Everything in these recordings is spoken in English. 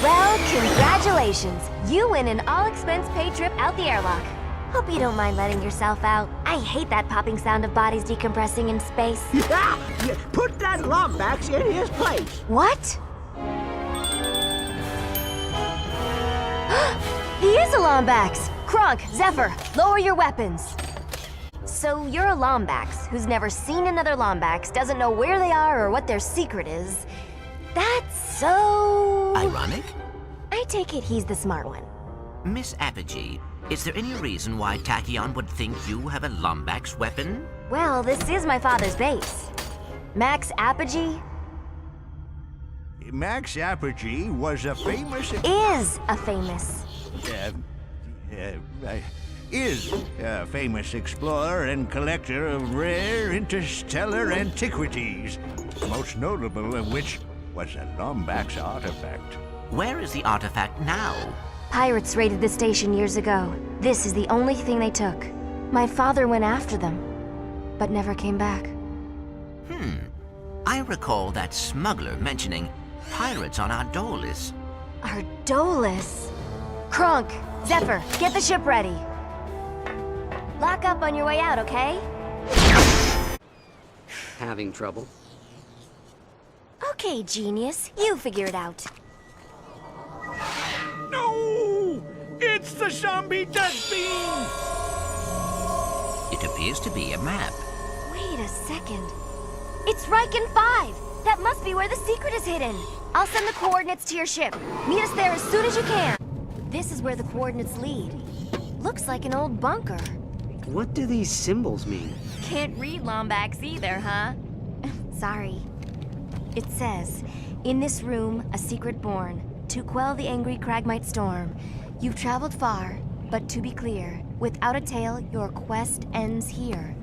Well, congratulations. You win an all-expense-paid trip out the airlock. Hope you don't mind letting yourself out. I hate that popping sound of bodies decompressing in space. Yeah, put that Lombax in his place. What? He is a Lombax! Kronk, Zephyr, lower your weapons. So you're a Lombax who's never seen another Lombax, doesn't know where they are or what their secret is. That's so... ironic? I take it he's the smart one. Miss Apogee, is there any reason why Tachyon would think you have a Lombax weapon? Well, this is my father's base. Max Apogee Max Apogee was a famous... is a famous explorer and collector of rare interstellar antiquities, most notable of which was a Lombax artifact. Where is the artifact now? Pirates raided the station years ago. This is the only thing they took. My father went after them, but never came back. I recall that smuggler mentioning pirates on our door list. Our Dolus. Kronk, Zephyr, get the ship ready. Lock up on your way out, okay? Having trouble? Okay, genius. You figure it out. No! It's the zombie dustbin! It appears to be a map. Wait a second. It's Riken 5! That must be where the secret is hidden. I'll send the coordinates to your ship. Meet us there as soon as you can. This is where the coordinates lead. Looks like an old bunker. What do these symbols mean? Can't read Lombax either, huh? Sorry. It says, in this room, a secret born, to quell the angry Cragmite storm. You've traveled far, but to be clear, without a tale, your quest ends here.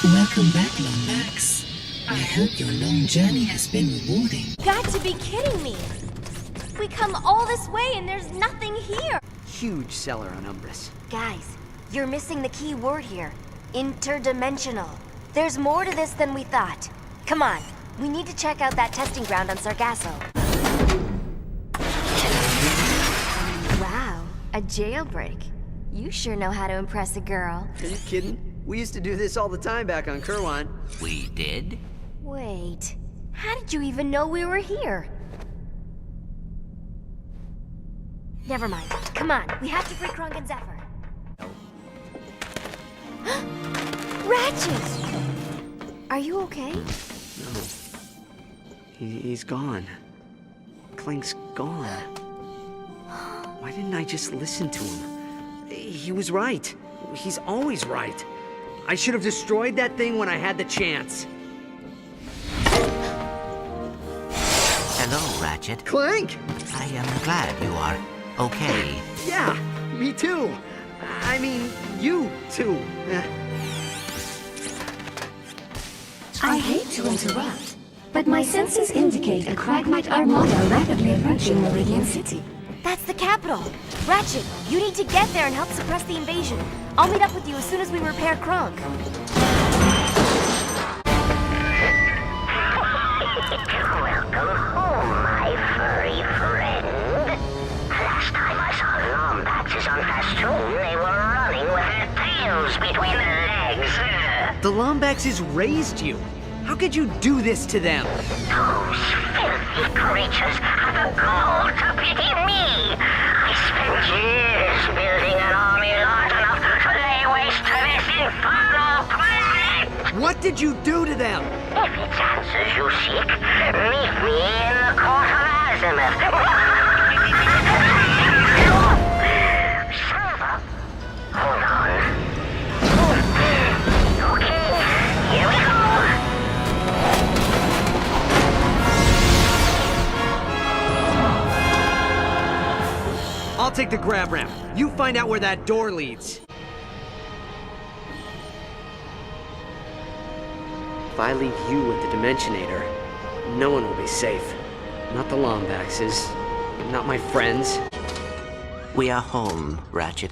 Welcome back, Lombax. I hope your long journey has been rewarding. Got to be kidding me! We come all this way and there's nothing here! Huge seller on Umbris. Guys, you're missing the key word here. Interdimensional. There's more to this than we thought. Come on, we need to check out that testing ground on Sargasso. Wow, a jailbreak. You sure know how to impress a girl. Are you kidding? We used to do this all the time back on Kerwan. We did? Wait, how did you even know we were here? Never mind. Come on, we have to free Kronk and Zephyr. Ratchet! Are you okay? No. He's gone. Clank's gone. Why didn't I just listen to him? He was right. He's always right. I should have destroyed that thing when I had the chance. Hello, Ratchet. Clank! I am glad you are okay. Yeah, me too. I mean, you too. I hate to interrupt, but my senses indicate a Cragmite armada rapidly approaching Meridian City. That's the capital. Ratchet, you need to get there and help suppress the invasion. I'll meet up with you as soon as we repair Kronk. Welcome home, my furry friend. Last time I saw Lombaxes on Festoon, they were running with their tails between their legs. The Lombaxes raised you. How could you do this to them? Those filthy creatures have the gall to pity me. I spent years building an army large enough to lay waste to this infernal planet. What did you do to them? If it's answers you seek, meet me in the court of Azimuth. Server, hold on. Okay, here we go. I'll take the grab ramp. You find out where that door leads. If I leave you with the Dimensionator, no one will be safe. Not the Lombaxes, not my friends. We are home, Ratchet.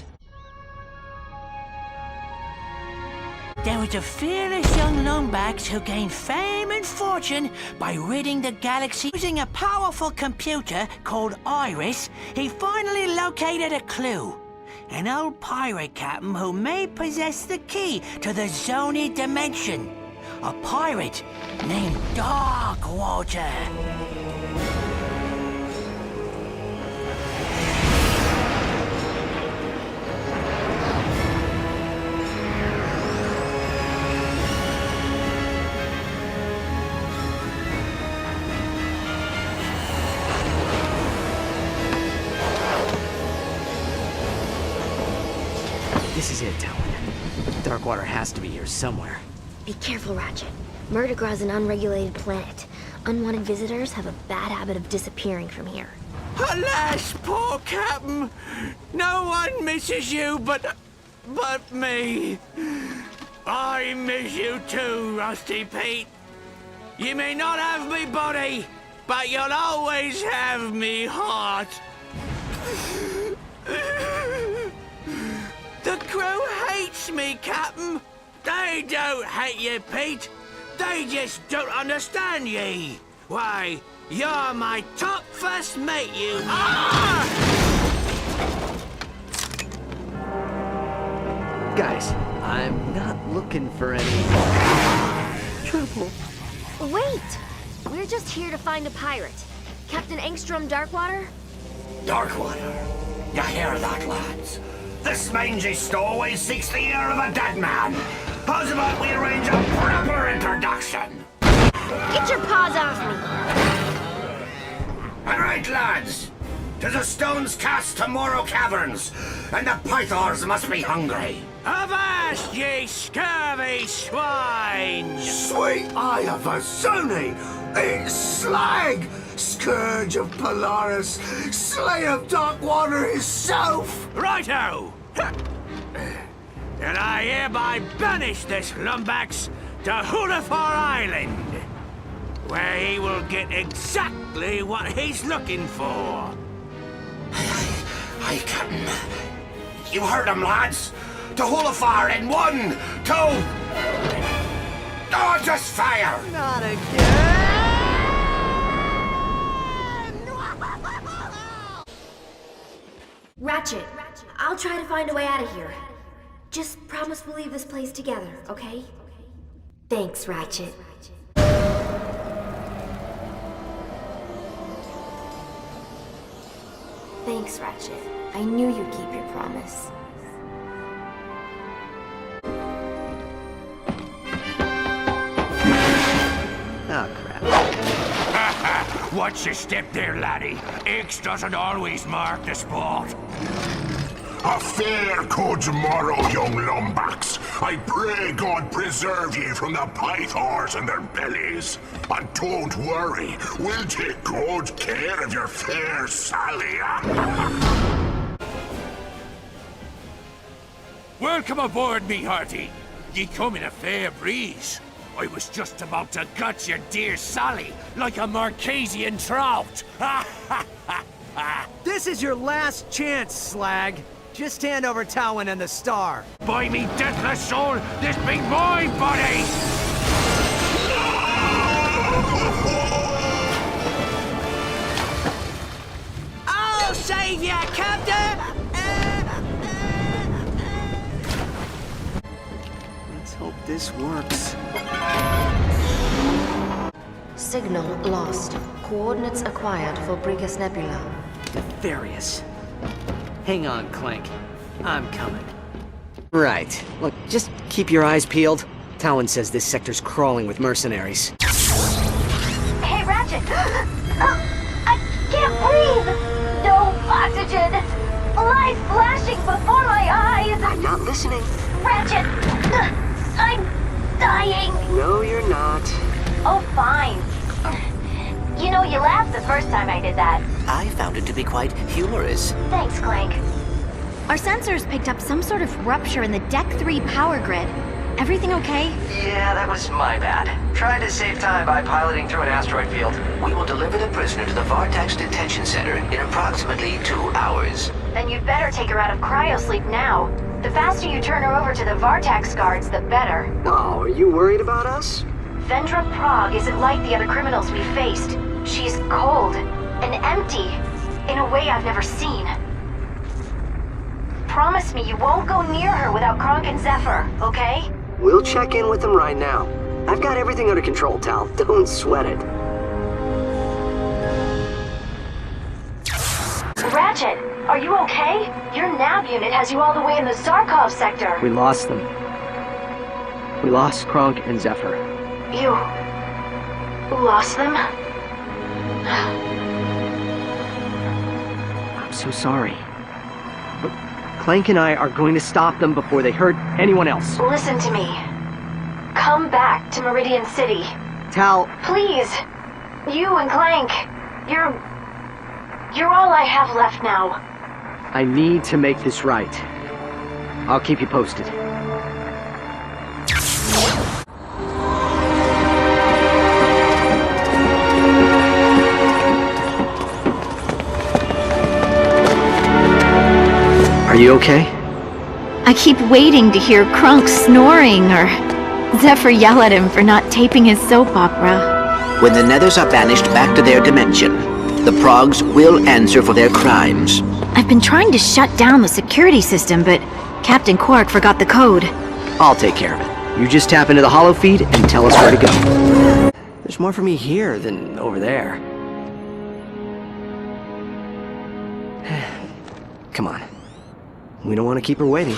There was a fearless young Lombax who gained fame and fortune by ridding the galaxy. Using a powerful computer called Iris, he finally located a clue. An old pirate captain who may possess the key to the Zony dimension. A pirate named Darkwater. This is it, Talwyn. Darkwater has to be here somewhere. Be careful, Ratchet. Murdergra's an unregulated planet. Unwanted visitors have a bad habit of disappearing from here. Alas, poor Captain! No one misses you but me. I miss you too, Rusty Pete. You may not have me body, but you'll always have me heart. The crew hates me, Captain. They don't hate you, Pete. They just don't understand ye. Why, you're my top first mate, you are! Guys, I'm not looking for any trouble. Wait! We're just here to find a pirate. Captain Engstrom Darkwater? Darkwater. You hear that, lads? This mangy stowaway seeks the ear of a dead man. How's about we arrange a proper introduction? Get your paws off me! All right, lads. 'Tis a stone's cast to Morrow Caverns, and the pythons must be hungry. Avast, ye scurvy swine! Sweet eye of a Zony! It's Slag! Scourge of Polaris! Slay of Darkwater himself! Righto! And I hereby banish this Lombax to Hulafar Island, where he will get exactly what he's looking for. Aye, Captain. You heard him, lads. To Hulafar in 1, 2... Oh, just fire! Not again! Ratchet, I'll try to find a way out of here. Just promise we'll leave this place together, okay? Thanks, Ratchet. Thanks, Ratchet. I knew you'd keep your promise. Oh, crap. Watch your step there, laddie. X doesn't always mark the spot. A fair good morrow, young Lombax. I pray God preserve ye from the pythons and their bellies. And don't worry, we'll take good care of your fair Sally. Welcome aboard, me hearty. Ye come in a fair breeze. I was just about to gut your dear Sally like a Marquesian trout. This is your last chance, Slag. Just hand over Talwyn and the star. By me deathless soul, this be my body! I'll save ya, Captain! Let's hope this works. Signal lost. Coordinates acquired for Brigus Nebula. Nefarious. Hang on, Clank. I'm coming. Right. Look, just keep your eyes peeled. Talwyn says this sector's crawling with mercenaries. Hey, Ratchet! I can't breathe! No oxygen! Light flashing before my eyes! I'm not listening. Ratchet! I'm dying! No, you're not. Oh, fine. You know, you laughed the first time I did that. I found it to be quite humorous. Thanks, Clank. Our sensors picked up some sort of rupture in the Deck 3 power grid. Everything okay? Yeah, that was my bad. Tried to save time by piloting through an asteroid field. We will deliver the prisoner to the Vartax Detention Center in approximately 2 hours. Then you'd better take her out of cryosleep now. The faster you turn her over to the Vartax guards, the better. Oh, are you worried about us? Vendra Prague isn't like the other criminals we faced. She's cold and empty in a way I've never seen. Promise me you won't go near her without Kronk and Zephyr, okay? We'll check in with them right now. I've got everything under control, Tal. Don't sweat it. Ratchet, are you okay? Your nav unit has you all the way in the Zarkov sector. We lost them. We lost Kronk and Zephyr. You... lost them? I'm so sorry. But Clank and I are going to stop them before they hurt anyone else. Listen to me. Come back to Meridian City. Tal... Please! You and Clank, you're all I have left now. I need to make this right. I'll keep you posted. Are you okay? I keep waiting to hear Kronk snoring or Zephyr yell at him for not taping his soap opera. When the Nethers are banished back to their dimension, the Progs will answer for their crimes. I've been trying to shut down the security system, but Captain Quark forgot the code. I'll take care of it. You just tap into the holo feed and tell us where to go. There's more for me here than over there. Come on. We don't want to keep her waiting.